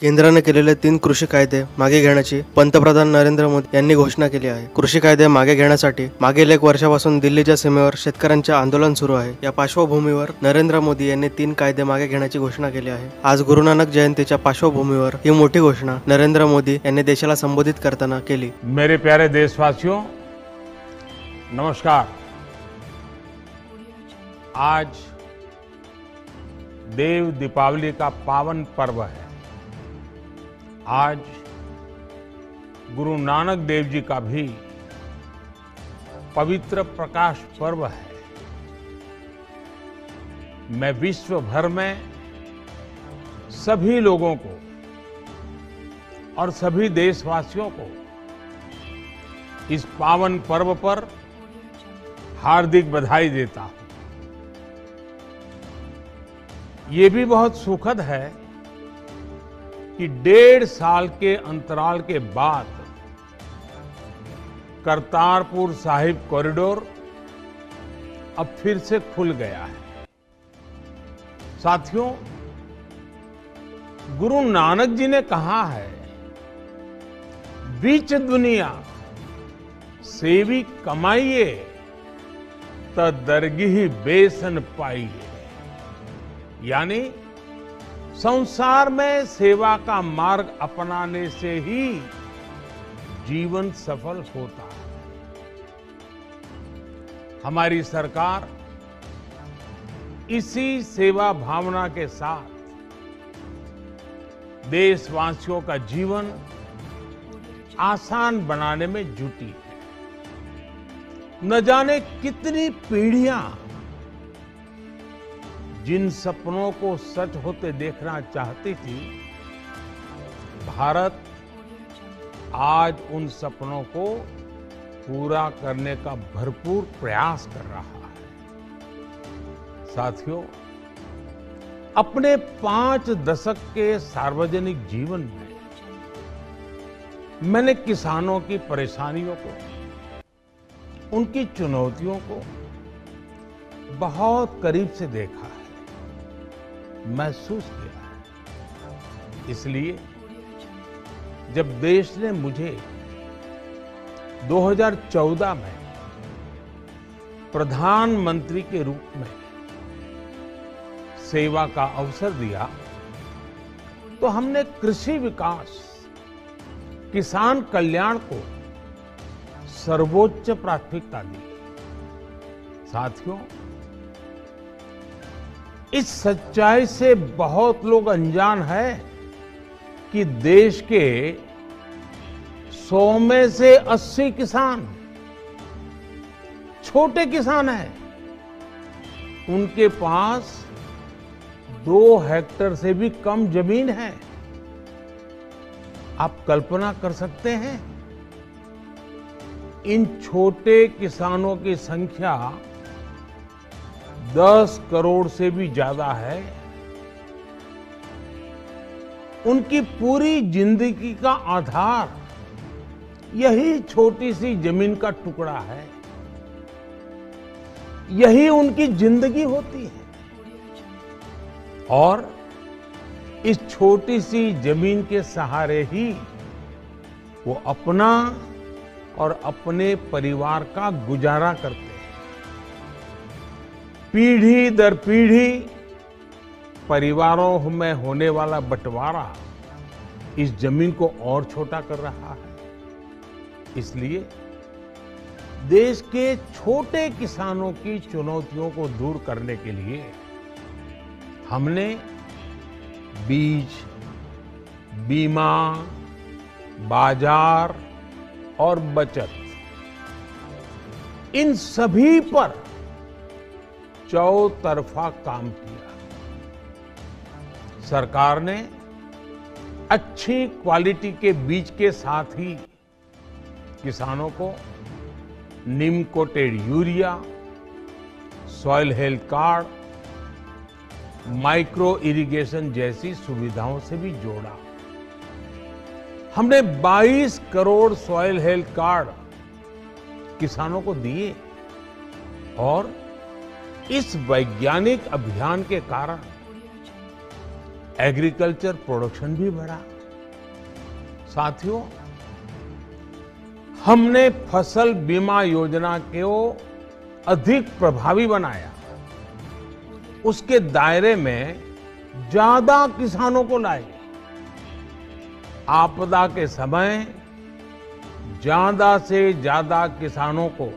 केंद्राने केलेले 3 कृषी कायदे मागे घेण्याची पंतप्रधान नरेंद्र मोदी यांनी घोषणा केली आहे। कृषी कायदे मागे घेण्यासाठी मागील 1 वर्षापासून दिल्लीच्या सीमेवर शेतकऱ्यांचे आंदोलन सुरू आहे। या पार्श्वभूमीवर नरेंद्र मोदी यांनी 3 कायदे मागे घेण्याची घोषणा केली आहे। आज गुरु नानक जयंतीच्या पार्श्वभूमीवर ही मोठी घोषणा नरेंद्र मोदी यांनी देशाला संबोधित करताना केली। मेरे प्यारे देशवासियों, नमस्कार। आज देव दीपावली का पावन पर्व है। आज गुरु नानक देव जी का भी पवित्र प्रकाश पर्व है। मैं विश्व भर में सभी लोगों को और सभी देशवासियों को इस पावन पर्व पर हार्दिक बधाई देता हूं। ये भी बहुत सुखद है कि 1.5 साल के अंतराल के बाद करतारपुर साहिब कॉरिडोर अब फिर से खुल गया है। साथियों, गुरु नानक जी ने कहा है, बीच दुनिया सेवी कमाइए त दरगिही बेसन पाइए। यानी संसार में सेवा का मार्ग अपनाने से ही जीवन सफल होता है। हमारी सरकार इसी सेवा भावना के साथ देशवासियों का जीवन आसान बनाने में जुटी है। न जाने कितनी पीढ़ियां जिन सपनों को सच होते देखना चाहती थी, भारत आज उन सपनों को पूरा करने का भरपूर प्रयास कर रहा है। साथियों, अपने 5 दशक के सार्वजनिक जीवन में मैंने किसानों की परेशानियों को, उनकी चुनौतियों को बहुत करीब से देखा है, महसूस किया है। इसलिए जब देश ने मुझे 2014 में प्रधानमंत्री के रूप में सेवा का अवसर दिया, तो हमने कृषि विकास, किसान कल्याण को सर्वोच्च प्राथमिकता दी। साथियों, इस सच्चाई से बहुत लोग अनजान है कि देश के 100 में से 80 किसान छोटे किसान हैं। उनके पास 2 हेक्टेयर से भी कम जमीन है। आप कल्पना कर सकते हैं, इन छोटे किसानों की संख्या 10 करोड़ से भी ज्यादा है। उनकी पूरी जिंदगी का आधार यही छोटी सी जमीन का टुकड़ा है। यही उनकी जिंदगी होती है। और इस छोटी सी जमीन के सहारे ही वो अपना और अपने परिवार का गुजारा करते हैं। पीढ़ी दर पीढ़ी परिवारों में होने वाला बंटवारा इस जमीन को और छोटा कर रहा है। इसलिए देश के छोटे किसानों की चुनौतियों को दूर करने के लिए हमने बीज, बीमा, बाजार और बचत, इन सभी पर चौतरफा काम किया। सरकार ने अच्छी क्वालिटी के बीज के साथ ही किसानों को नीम coated urea, soil health card, micro irrigation जैसी सुविधाओं से भी जोड़ा। हमने 22 करोड़ सॉइल हेल्थ कार्ड किसानों को दिए और इस वैज्ञानिक अभियान के कारण एग्रीकल्चर प्रोडक्शन भी बढ़ा। साथियों, हमने फसल बीमा योजना को अधिक प्रभावी बनाया। उसके दायरे में ज्यादा किसानों को लाए। आपदा के समय ज्यादा से ज्यादा किसानों को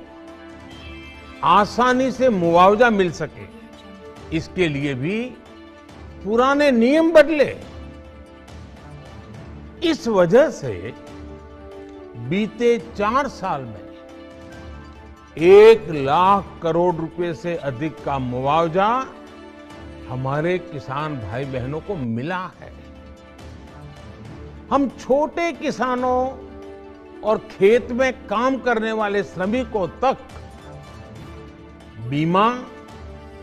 आसानी से मुआवजा मिल सके, इसके लिए भी पुराने नियम बदले। इस वजह से बीते 4 साल में 1 लाख करोड़ रुपए से अधिक का मुआवजा हमारे किसान भाई बहनों को मिला है। हम छोटे किसानों और खेत में काम करने वाले श्रमिकों तक बीमा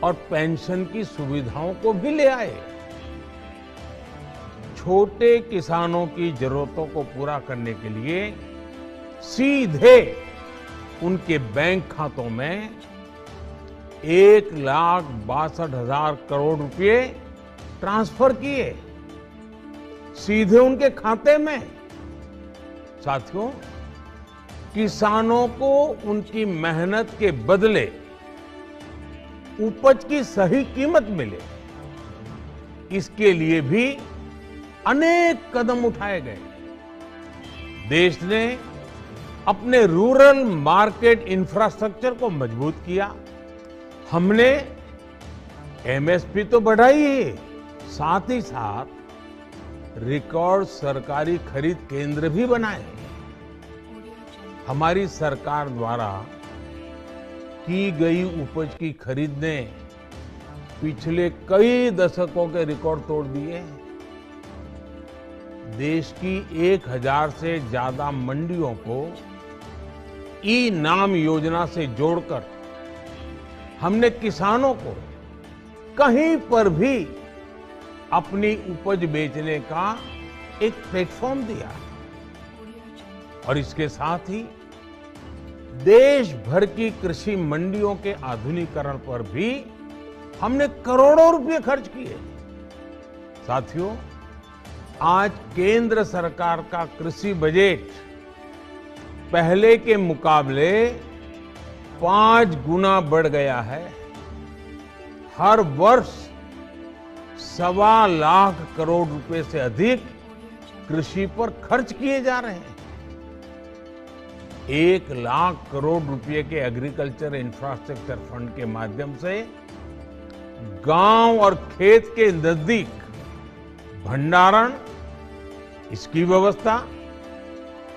और पेंशन की सुविधाओं को भी ले आए। छोटे किसानों की जरूरतों को पूरा करने के लिए सीधे उनके बैंक खातों में 1,62,000 करोड़ रुपए ट्रांसफर किए, सीधे उनके खाते में। साथियों, किसानों को उनकी मेहनत के बदले उपज की सही कीमत मिले, इसके लिए भी अनेक कदम उठाए गए। देश ने अपने रूरल मार्केट इंफ्रास्ट्रक्चर को मजबूत किया। हमने एमएसपी तो बढ़ाई ही, साथ ही साथ रिकॉर्ड सरकारी खरीद केंद्र भी बनाए। हमारी सरकार द्वारा की गई उपज की खरीद ने पिछले कई दशकों के रिकॉर्ड तोड़ दिए। देश की 1000 से ज्यादा मंडियों को ई नाम योजना से जोड़कर हमने किसानों को कहीं पर भी अपनी उपज बेचने का एक प्लेटफॉर्म दिया। और इसके साथ ही देश भर की कृषि मंडियों के आधुनिकीकरण पर भी हमने करोड़ों रुपए खर्च किए। साथियों, आज केंद्र सरकार का कृषि बजट पहले के मुकाबले 5 गुना बढ़ गया है। हर वर्ष 1.25 लाख करोड़ रुपए से अधिक कृषि पर खर्च किए जा रहे हैं। 1 लाख करोड़ रुपए के एग्रीकल्चर इंफ्रास्ट्रक्चर फंड के माध्यम से गांव और खेत के नजदीक भंडारण, इसकी व्यवस्था,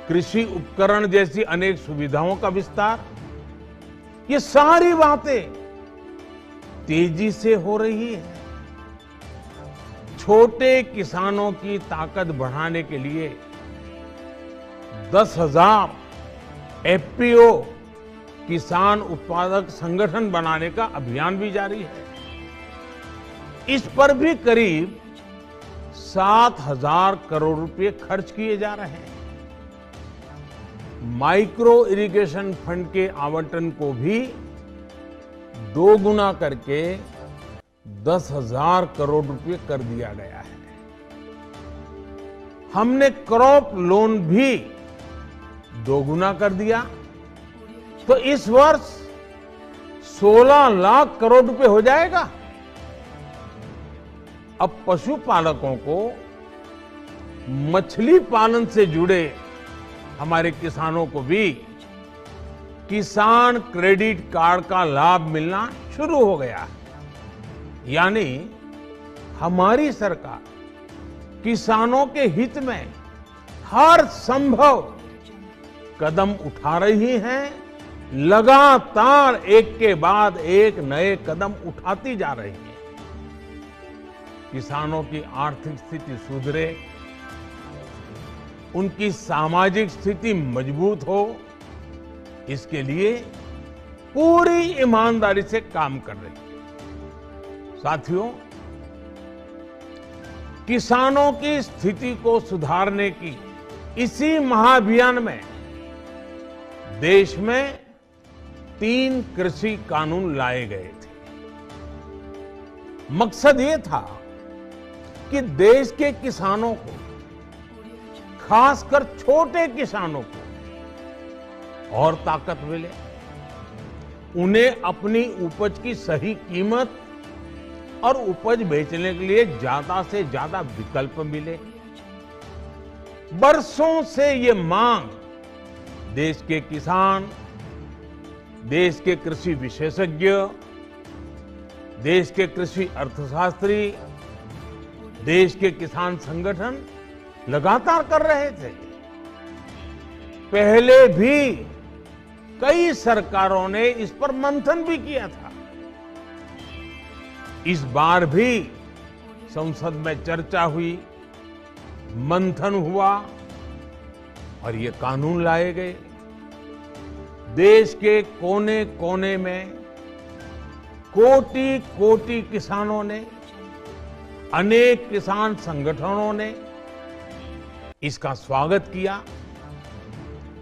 कृषि उपकरण जैसी अनेक सुविधाओं का विस्तार, ये सारी बातें तेजी से हो रही है। छोटे किसानों की ताकत बढ़ाने के लिए 10,000 एफपीओ किसान उत्पादक संगठन बनाने का अभियान भी जारी है। इस पर भी करीब 7,000 करोड़ रुपए खर्च किए जा रहे हैं। माइक्रो इरिगेशन फंड के आवंटन को भी 2 गुना करके 10,000 करोड़ रुपए कर दिया गया है। हमने क्रॉप लोन भी 2 गुना कर दिया, तो इस वर्ष 16 लाख करोड़ रुपए हो जाएगा। अब पशुपालकों को मछली पालन से जुड़े हमारे किसानों को भी किसान क्रेडिट कार्ड का लाभ मिलना शुरू हो गया है। यानी हमारी सरकार किसानों के हित में हर संभव कदम उठा रही है। लगातार एक के बाद एक नए कदम उठाती जा रही है। किसानों की आर्थिक स्थिति सुधरे, उनकी सामाजिक स्थिति मजबूत हो, इसके लिए पूरी ईमानदारी से काम कर रही है। साथियों, किसानों की स्थिति को सुधारने की इसी महाअभियान में देश में 3 कृषि कानून लाए गए थे। मकसद ये था कि देश के किसानों को, खासकर छोटे किसानों को और ताकत मिले, उन्हें अपनी उपज की सही कीमत और उपज बेचने के लिए ज्यादा से ज्यादा विकल्प मिले। बरसों से ये मांग देश के किसान, देश के कृषि विशेषज्ञ, देश के कृषि अर्थशास्त्री, देश के किसान संगठन लगातार कर रहे थे। पहले भी कई सरकारों ने इस पर मंथन भी किया था। इस बार भी संसद में चर्चा हुई, मंथन हुआ और ये कानून लाए गए। देश के कोने कोने में कोटि कोटि किसानों ने, अनेक किसान संगठनों ने इसका स्वागत किया,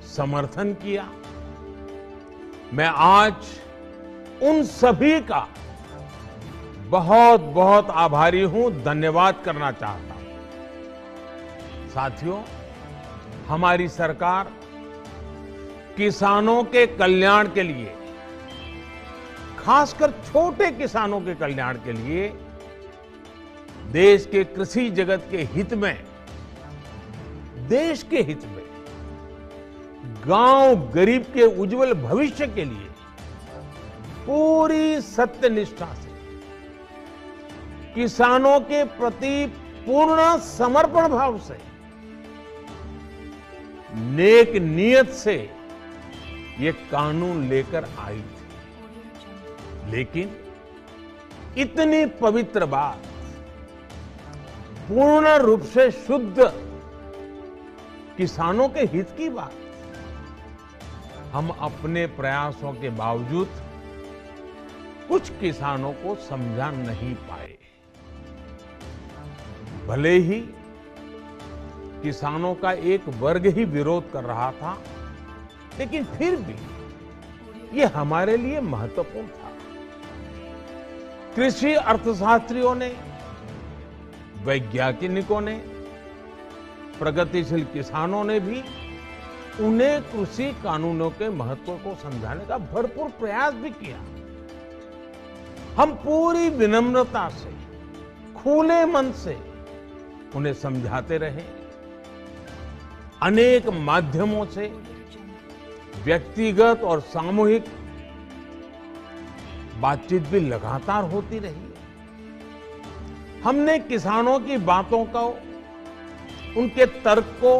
समर्थन किया। मैं आज उन सभी का बहुत बहुत आभारी हूं, धन्यवाद करना चाहता हूं। साथियों, हमारी सरकार किसानों के कल्याण के लिए, खासकर छोटे किसानों के कल्याण के लिए, देश के कृषि जगत के हित में, देश के हित में, गांव गरीब के उज्जवल भविष्य के लिए पूरी सत्यनिष्ठा से, किसानों के प्रति पूर्ण समर्पण भाव से, नेक नियत से ये कानून लेकर आई थी। लेकिन इतनी पवित्र बात, पूर्ण रूप से शुद्ध किसानों के हित की बात, हम अपने प्रयासों के बावजूद कुछ किसानों को समझा नहीं पाए। भले ही किसानों का एक वर्ग ही विरोध कर रहा था, लेकिन फिर भी ये हमारे लिए महत्वपूर्ण था। कृषि अर्थशास्त्रियों ने, वैज्ञानिकों ने, प्रगतिशील किसानों ने भी उन्हें कृषि कानूनों के महत्व को समझाने का भरपूर प्रयास भी किया। हम पूरी विनम्रता से, खुले मन से उन्हें समझाते रहे। अनेक माध्यमों से व्यक्तिगत और सामूहिक बातचीत भी लगातार होती रही। हमने किसानों की बातों को, उनके तर्क को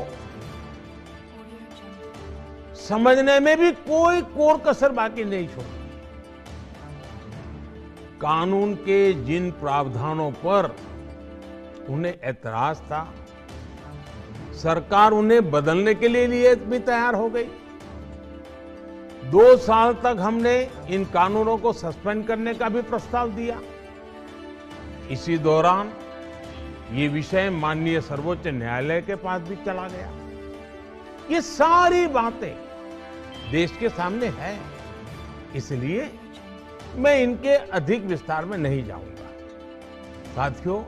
समझने में भी कोई कोर कसर बाकी नहीं छोड़ी। कानून के जिन प्रावधानों पर उन्हें ऐतराज था, सरकार उन्हें बदलने के लिए भी तैयार हो गई। 2 साल तक हमने इन कानूनों को सस्पेंड करने का भी प्रस्ताव दिया। इसी दौरान ये विषय माननीय सर्वोच्च न्यायालय के पास भी चला गया। ये सारी बातें देश के सामने है, इसलिए मैं इनके अधिक विस्तार में नहीं जाऊंगा। साथियों,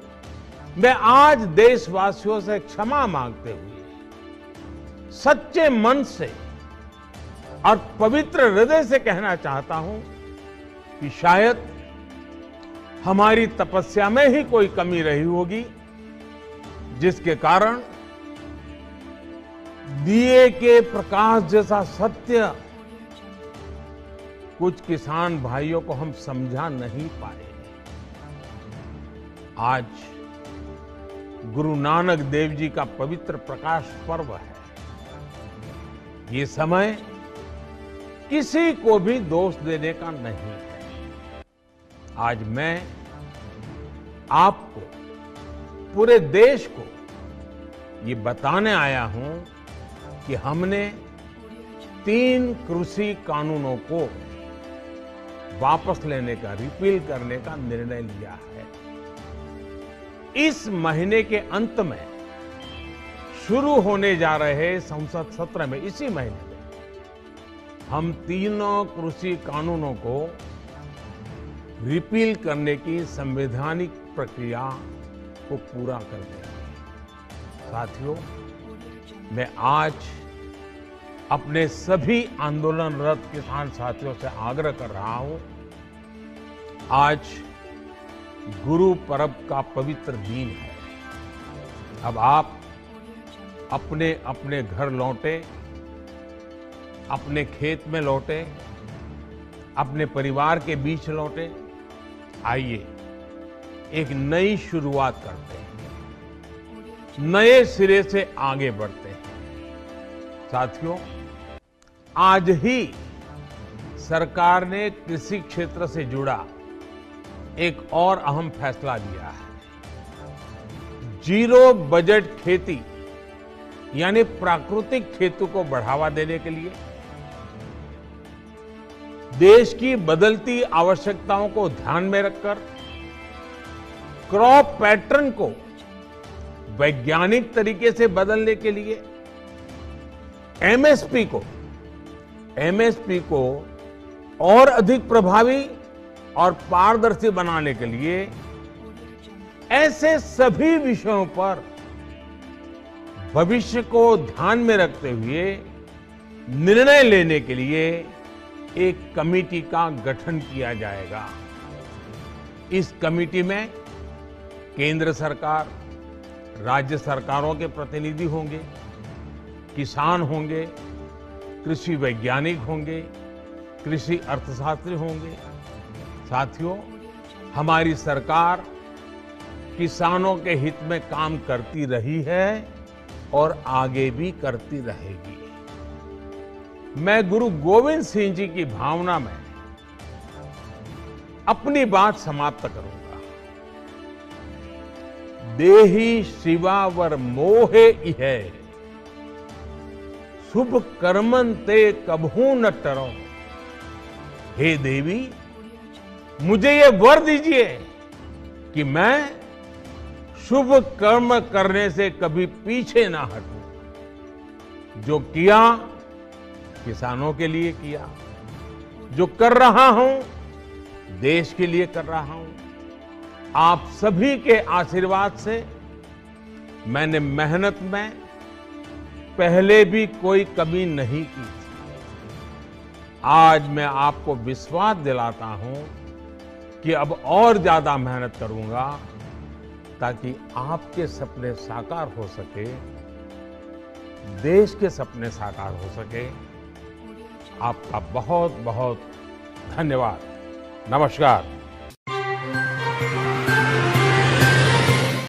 मैं आज देशवासियों से क्षमा मांगते हुए सच्चे मन से और पवित्र हृदय से कहना चाहता हूं कि शायद हमारी तपस्या में ही कोई कमी रही होगी, जिसके कारण दिए के प्रकाश जैसा सत्य कुछ किसान भाइयों को हम समझा नहीं पाए। आज गुरु नानक देव जी का पवित्र प्रकाश पर्व है। ये समय किसी को भी दोष देने का नहीं है। आज मैं आपको, पूरे देश को ये बताने आया हूं कि हमने 3 कृषि कानूनों को वापस लेने का, रिपील करने का निर्णय लिया है। इस महीने के अंत में शुरू होने जा रहे संसद सत्र में, इसी महीने में, हम तीनों कृषि कानूनों को रिपील करने की संवैधानिक प्रक्रिया को पूरा कर देंगे। साथियों, मैं आज अपने सभी आंदोलनरत किसान साथियों से आग्रह कर रहा हूं, आज गुरु पर्व का पवित्र दिन है। अब आप अपने अपने घर लौटे, अपने खेत में लौटे, अपने परिवार के बीच लौटे। आइए एक नई शुरुआत करते हैं, नए सिरे से आगे बढ़ते हैं। साथियों, आज ही सरकार ने कृषि क्षेत्र से जुड़ा एक और अहम फैसला लिया है। जीरो बजट खेती यानी प्राकृतिक खेती को बढ़ावा देने के लिए देश की बदलती आवश्यकताओं को ध्यान में रखकर क्रॉप पैटर्न को वैज्ञानिक तरीके से बदलने के लिए एमएसपी को और अधिक प्रभावी और पारदर्शी बनाने के लिए ऐसे सभी विषयों पर भविष्य को ध्यान में रखते हुए निर्णय लेने के लिए एक कमेटी का गठन किया जाएगा। इस कमेटी में केंद्र सरकार, राज्य सरकारों के प्रतिनिधि होंगे, किसान होंगे, कृषि वैज्ञानिक होंगे, कृषि अर्थशास्त्री होंगे। साथियों, हमारी सरकार किसानों के हित में काम करती रही है और आगे भी करती रहेगी। मैं गुरु गोविंद सिंह जी की भावना में अपनी बात समाप्त करूंगा। देहि शिवावर मोहे इहे, शुभ कर्मन ते कबहू न टरो। हे देवी, मुझे ये वर दीजिए कि मैं शुभ कर्म करने से कभी पीछे ना हटूं। जो किया किसानों के लिए किया, जो कर रहा हूं देश के लिए कर रहा हूं। आप सभी के आशीर्वाद से मैंने मेहनत में पहले भी कोई कमी नहीं की थी। आज मैं आपको विश्वास दिलाता हूं कि अब और ज्यादा मेहनत करूंगा ताकि आपके सपने साकार हो सके, देश के सपने साकार हो सके। आपका बहुत बहुत धन्यवाद। नमस्कार।